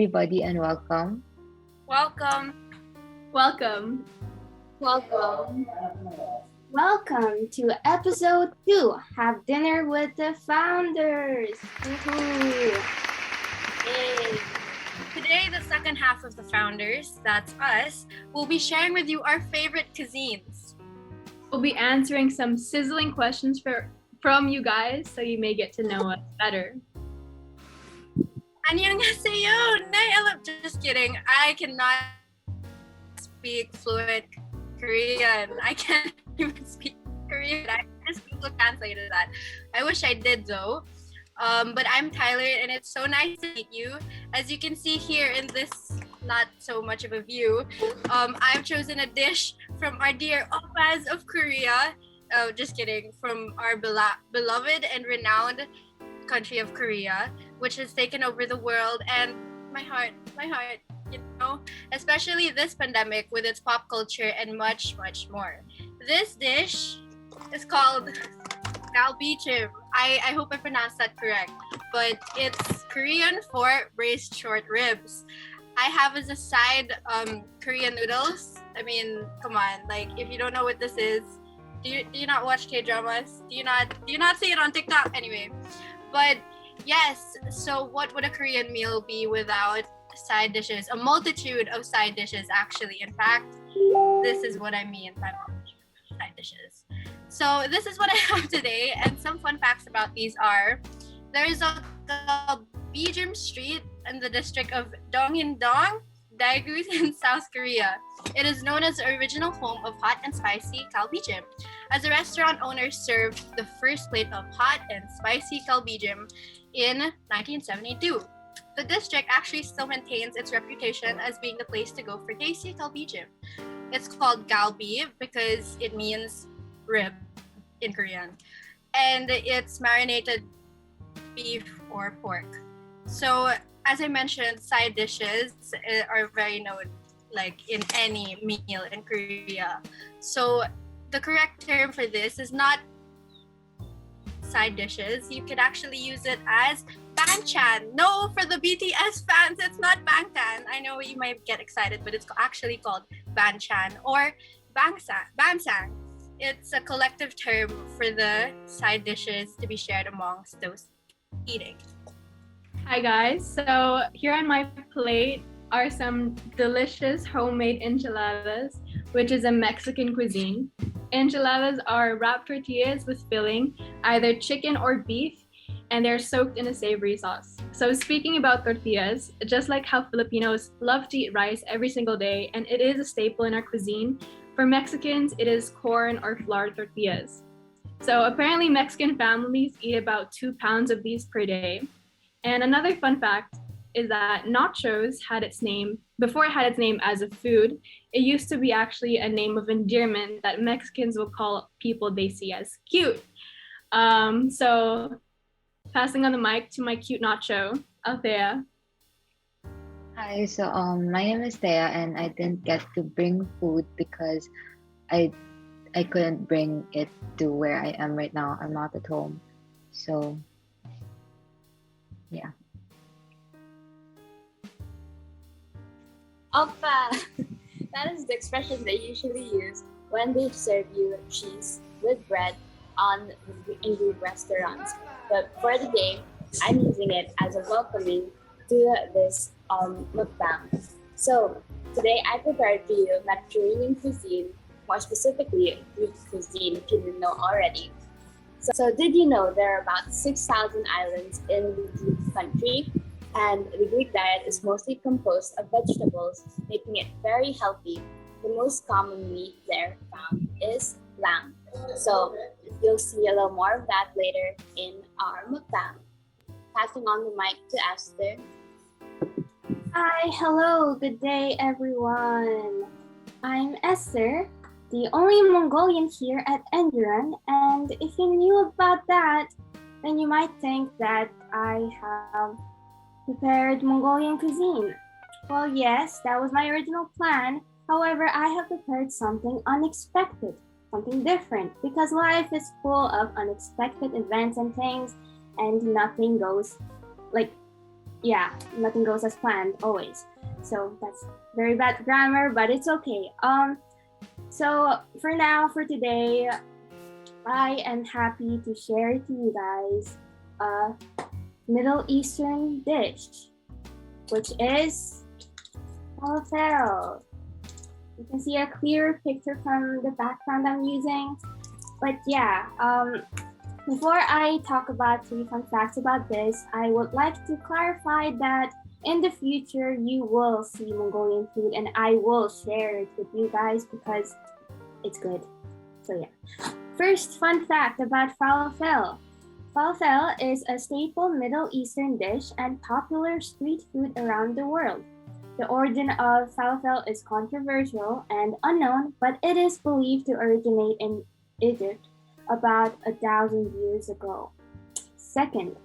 everybody, and welcome. Welcome. Welcome. Welcome. Welcome to episode 2, Have Dinner with the Founders. Woohoo! Yay. Today, the second half of the Founders, that's us, will be sharing with you our favorite cuisines. We'll be answering some sizzling questions from you guys so you may get to know us better. 안녕하세요. Just kidding. I cannot speak fluent Korean. I can't even speak Korean. I just Google translated that. I wish I did though. But I'm Tyler and it's so nice to meet you. As you can see here in this not so much of a view, I've chosen a dish from our dear oppas of Korea. Oh, just kidding. From our beloved and renowned country of Korea, which has taken over the world, and my heart, you know, especially this pandemic with its pop culture and much more. This dish is called galbichim. I hope I pronounced that correct, but it's Korean for braised short ribs. I have as a side Korean noodles. I mean, come on, like if you don't know what this is, do you not watch K-dramas? Do you not see it on TikTok? Anyway, but yes, so what would a Korean meal be without side dishes? A multitude of side dishes, actually. In fact, this is what I mean by multitude of side dishes. So this is what I have today, and some fun facts about these are, there is a galbichim street in the district of Dongin-dong, Daegu in South Korea. It is known as the original home of hot and spicy galbichim, as the restaurant owner served the first plate of hot and spicy galbichim in 1972. The district actually still maintains its reputation as being the place to go for tasty galbichim. It's called galbi because it means rib in Korean, and it's marinated beef or pork. So as I mentioned, side dishes are very known like in any meal in Korea. So the correct term for this is not side dishes. You could actually use it as banchan. No, for the BTS fans, it's not bangtan. I know you might get excited, but it's actually called banchan or bansang. It's a collective term for the side dishes to be shared amongst those eating. Hi guys, so here on my plate are some delicious homemade enchiladas, which is a Mexican cuisine. Enchiladas are wrapped tortillas with filling, either chicken or beef, and they're soaked in a savory sauce. So speaking about tortillas, just like how Filipinos love to eat rice every single day, and it is a staple in our cuisine, for Mexicans, it is corn or flour tortillas. So apparently Mexican families eat about 2 pounds of these per day. And another fun fact is that nachos before it had its name as a food, it used to be actually a name of endearment that Mexicans will call people they see as cute. So passing on the mic to my cute nacho, Althea. Hi, so my name is Thea, and I didn't get to bring food because I couldn't bring it to where I am right now. I'm not at home, so yeah. Oppa! That is the expression they usually use when they serve you cheese with bread in good restaurants. But for the day, I'm using it as a welcoming to this mukbang. So today I prepared for you Mediterranean cuisine, more specifically Greek cuisine if you didn't know already. So did you know there are about 6,000 islands in the Greek country? And the Greek diet is mostly composed of vegetables, making it very healthy. The most common meat there found is lamb. So you'll see a little more of that later in our mukbang. Passing on the mic to Esther. Hi, hello, good day everyone. I'm Esther, the only Mongolian here at Enderun, and if you knew about that, then you might think that I have prepared Mongolian cuisine. Well, yes, that was my original plan. However, I have prepared something unexpected, something different, because life is full of unexpected events and things, and nothing goes like yeah, nothing goes as planned always. So that's very bad grammar, but it's okay. So for now, for today, I am happy to share to you guys a Middle Eastern dish, which is falafel. You can see a clear picture from the background I'm using. But yeah, before I talk about 3 fun facts about this, I would like to clarify that in the future, you will see Mongolian food and I will share it with you guys because it's good. So yeah. First fun fact about falafel. Falafel is a staple Middle Eastern dish and popular street food around the world. The origin of falafel is controversial and unknown, but it is believed to originate in Egypt about 1,000 years ago. Second,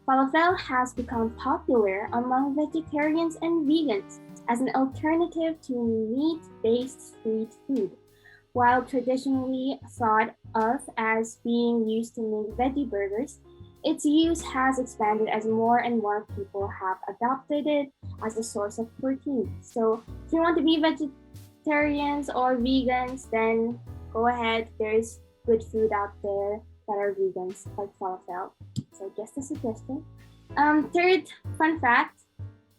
falafel has become popular among vegetarians and vegans as an alternative to meat-based street food. While traditionally thought of as being used to make veggie burgers, its use has expanded as more and more people have adopted it as a source of protein. So if you want to be vegetarians or vegans, then go ahead. There's good food out there that are vegans, like falafel. So just a suggestion. Third fun fact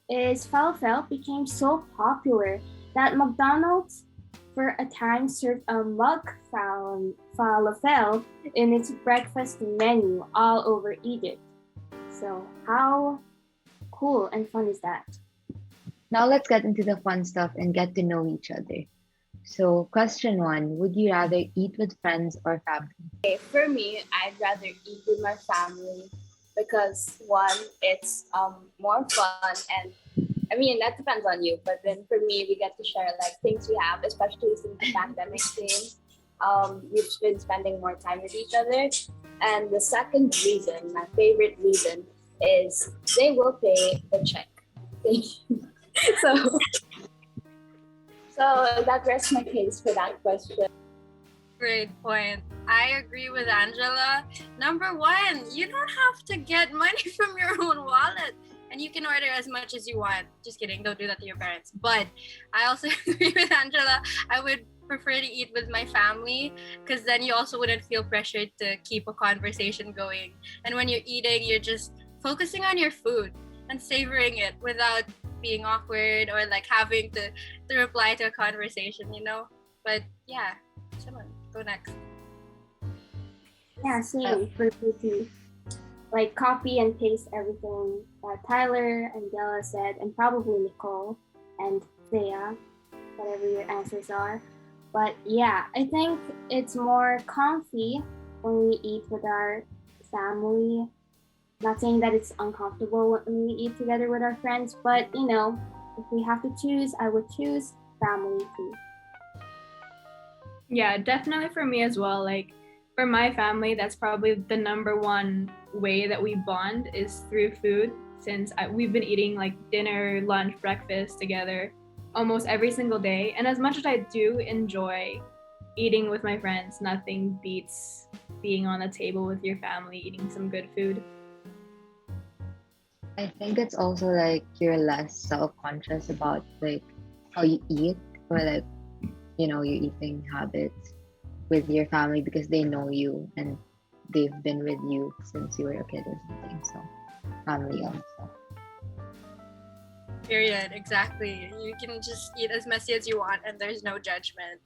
is falafel became so popular that McDonald's for a time served a mug falafel in its breakfast menu all over Egypt. So how cool and fun is that? Now let's get into the fun stuff and get to know each other. So question 1, would you rather eat with friends or family? Okay, for me, I'd rather eat with my family because one, it's more fun, and I mean that depends on you. But then for me, we get to share like things we have, especially since the pandemic came. We've been spending more time with each other. And the second reason, my favorite reason, is they will pay the check. Thank you. So that rests my case for that question. Great point. I agree with Angela. Number 1, you don't have to get money from your own wallet. And you can order as much as you want. Just kidding, don't do that to your parents. But I also agree with Angela. I would prefer to eat with my family because then you also wouldn't feel pressured to keep a conversation going. And when you're eating, you're just focusing on your food and savoring it without being awkward or like having to reply to a conversation, you know? But yeah, someone go next. Yeah, same for me too. Like copy and paste everything that Tyler and Della said, and probably Nicole and Thea, whatever your answers are. But yeah, I think it's more comfy when we eat with our family. Not saying that it's uncomfortable when we eat together with our friends, but you know, if we have to choose, I would choose family too. Yeah, definitely for me as well. Like for my family, that's probably the number one way that we bond is through food, since we've been eating like dinner, lunch, breakfast together almost every single day. And as much as I do enjoy eating with my friends, nothing beats being on the table with your family, eating some good food. I think it's also like you're less self-conscious about like how you eat or like, you know, your eating habits with your family because they know you and they've been with you since you were a kid or something. So family also. Period. Exactly. You can just eat as messy as you want and there's no judgment.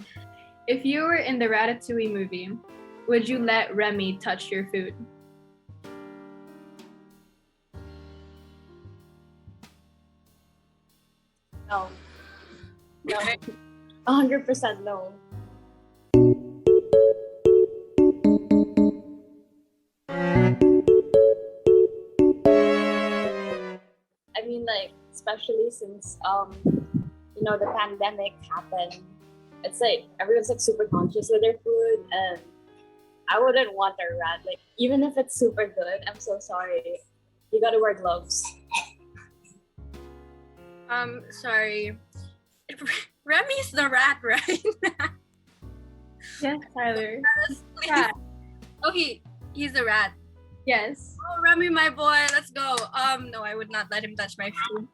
If you were in the Ratatouille movie, would you let Remy touch your food? No. No. 100% no. I mean, like, especially since you know, the pandemic happened. It's like everyone's like super conscious with their food, and I wouldn't want a rat. Like, even if it's super good, I'm so sorry. You gotta wear gloves. Sorry. Remy's the rat, right? Yes, Tyler. Yeah. Oh, he's the rat. Yes. Oh, Remy, my boy, let's go. No, I would not let him touch my food.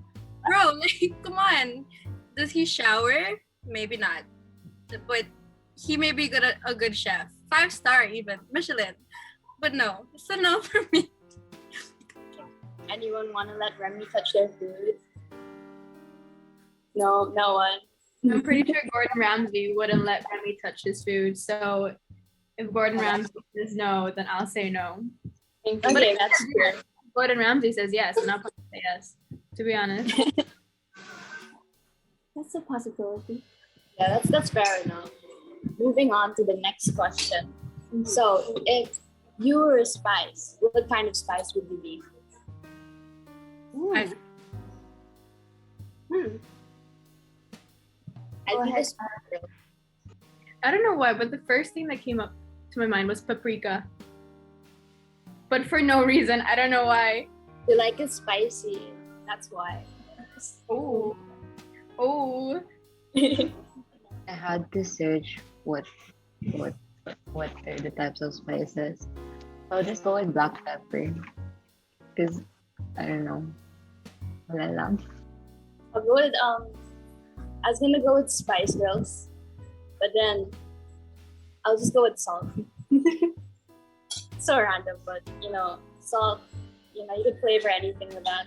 Bro, like, come on. Does he shower? Maybe not. But he may be a good chef. 5-star even. Michelin. But no, it's a no for me. Anyone want to let Remy touch their food? No, no one. I'm pretty sure Gordon Ramsay wouldn't let Remy touch his food. So if Gordon Ramsay says no, then I'll say no. Okay, that's good. Gordon Ramsay says yes, and I'll probably say yes, to be honest. That's a possibility. Yeah, that's fair enough. Moving on to the next question. So, if you were a spice, what kind of spice would you be? I- I think it's I don't know why, but the first thing that came up to my mind was paprika. But for no reason, I don't know why. you like it spicy. That's why. Oh. Oh. I had to search what are the types of spices. I'll just go with black pepper. Because I don't know. Wala lang. I'll go with I was gonna go with Spice Girls, but then I'll just go with salt. So random, but salt. You could flavor anything with that.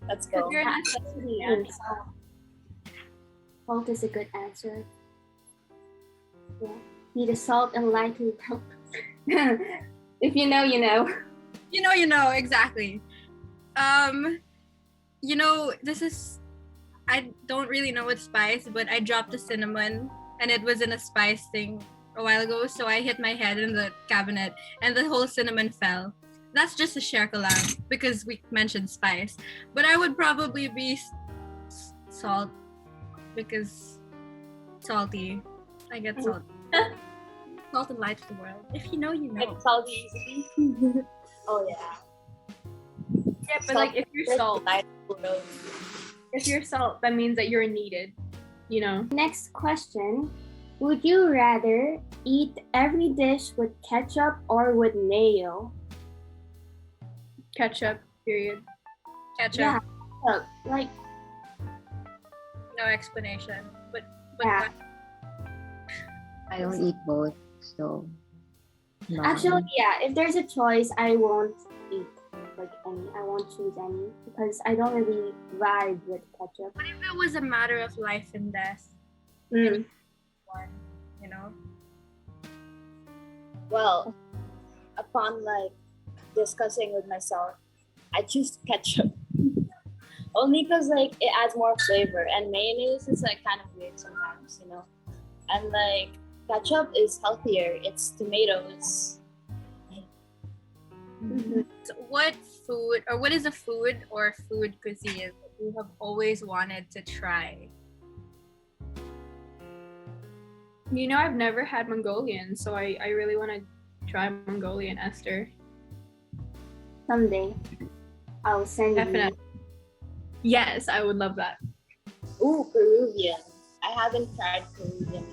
Let's go. You're a necessity, Mm. Salt is a good answer. Yeah. Need a salt and lime to help. If you know, you know. You know, exactly. This is, I don't really know what spice, but I dropped the cinnamon and it was in a spice thing a while ago, so I hit my head in the cabinet and the whole cinnamon fell. That's just a share collab because we mentioned spice, but I would probably be salt because salty. I get salt. Salt and light to the world. If you know, you know. It's salty easily. Oh yeah. Yeah, but like if you're salt, World. if you're salt, that means that you're needed. You know. Next question. Would you rather eat every dish with ketchup or with mayo? Ketchup, period. Ketchup. Yeah. Like, No explanation. But yeah. I don't eat both, so no. Actually, yeah. If there's a choice, I won't eat like any. I won't choose any because I don't really vibe with ketchup. what if it was a matter of life and death? Mm. One, you know? Well, upon discussing with myself, I choose ketchup. Only because it adds more flavor, and mayonnaise is kind of weird sometimes, And ketchup is healthier. It's tomatoes. Mhm. So what is a food or food cuisine that you have always wanted to try? You know, I've never had Mongolian, so I really want to try Mongolian, Esther. Someday, I'll send Definitely. Yes, I would love that. Ooh, Peruvian. I haven't tried Peruvian.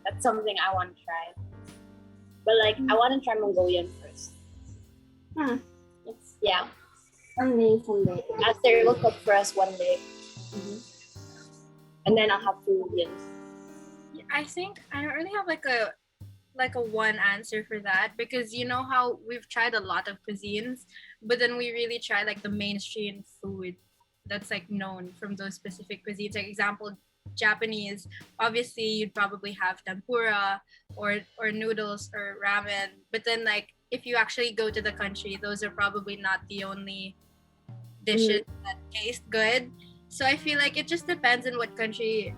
That's something I want to try. But I want to try Mongolian first. you. It's Yeah. someday. After look up for us one day. And then I'll have Peruvian. I think I don't really have a one answer for that, because you know how we've tried a lot of cuisines, but then we really try the mainstream food that's known from those specific cuisines. Like example, Japanese, obviously you'd probably have tempura or noodles or ramen, but then if you actually go to the country, those are probably not the only dishes that taste good. So I feel like it just depends on what cuisine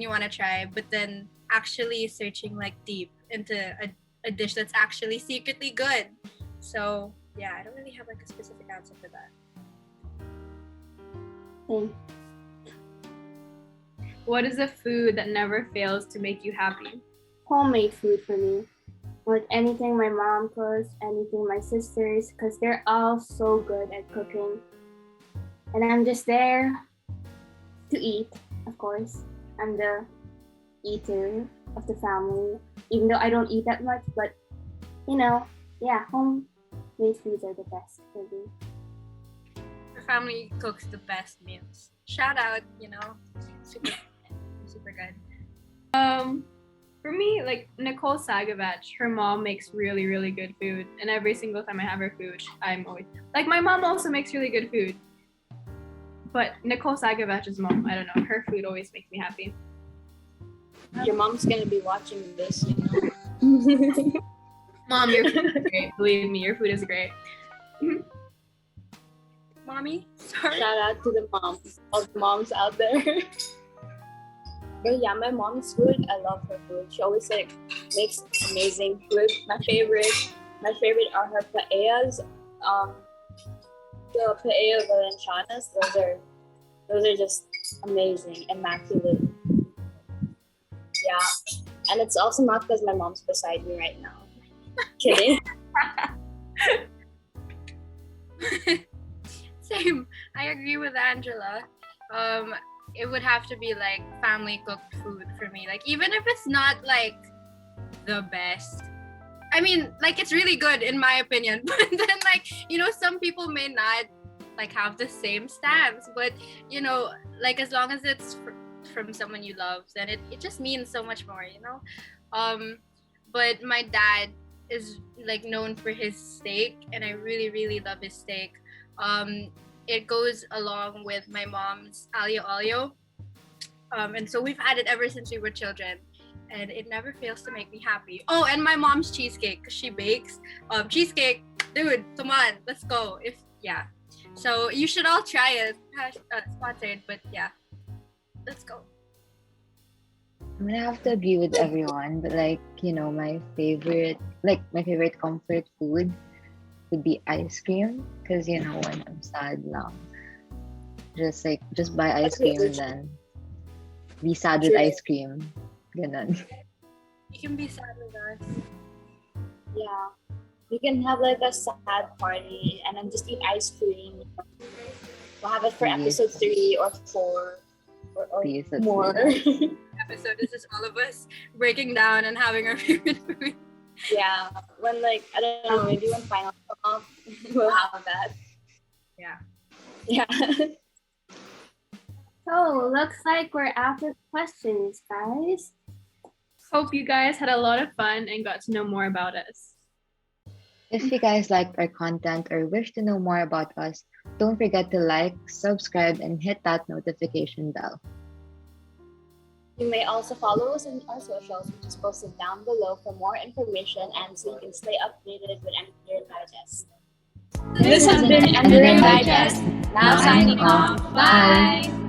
you want to try, but then actually searching deep into a dish that's actually secretly good. So yeah, I don't really have a specific answer for that. Same. What is a food that never fails to make you happy? Homemade food for me. Like anything my mom cooks, anything my sisters, because they're all so good at cooking. And I'm just there to eat, of course. I'm the eater of the family, even though I don't eat that much, but yeah, These foods are the best for me. Her family cooks the best meals. Shout out, you know, super, super good. For me, like Nicole Sagavach, her mom makes really, really good food. And every single time I have her food, I'm always like, my mom also makes really good food. But Nicole Sagavach's mom, I don't know, her food always makes me happy. Your mom's gonna be watching this, you know. Mom, your food is great. Believe me, your food is great. Mommy, sorry. Shout out to the moms, all the moms out there. But yeah, my mom's food, I love her food. She always like makes amazing food. My favorite are her paellas. The paella valencianas. Those are just amazing, immaculate. Yeah, and it's also not because my mom's beside me right now. Kidding. Same. I agree with Angela. It would have to be like family cooked food for me. Like even if it's not like the best. I mean, like it's really good in my opinion. But then like, you know, some people may not like have the same stance. But you know, like as long as it's from someone you love, then it just means so much more, you know? But my dad is like known for his steak, and I really, really love his steak. It goes along with my mom's alio olio. And so we've had it ever since we were children, and it never fails to make me happy. Oh, and my mom's cheesecake, because she bakes. Cheesecake, dude, come on, let's go. Yeah. So you should all try it. Sponsored, but yeah. Let's go. I'm gonna have to agree with everyone, but like, you know, my favorite comfort food would be ice cream, because you know, when I'm sad lang, just buy ice cream and then be sad with ice cream. Ganun. You can be sad with us. Yeah, we can have like a sad party and then just eat ice cream. We'll have it for episode 3 or 4 or more. Episode is just all of us breaking down and having our favorite food. Yeah, when like I don't know, maybe when finals come up, we'll have that. Yeah. Yeah. So looks like we're out of questions, guys. Hope you guys had a lot of fun and got to know more about us. If you guys liked our content or wish to know more about us, don't forget to like, subscribe, and hit that notification bell. You may also follow us on our socials, which is posted down below for more information and so you can stay updated with Enderun Digest. This has been Enderun Digest. Now signing off. Bye.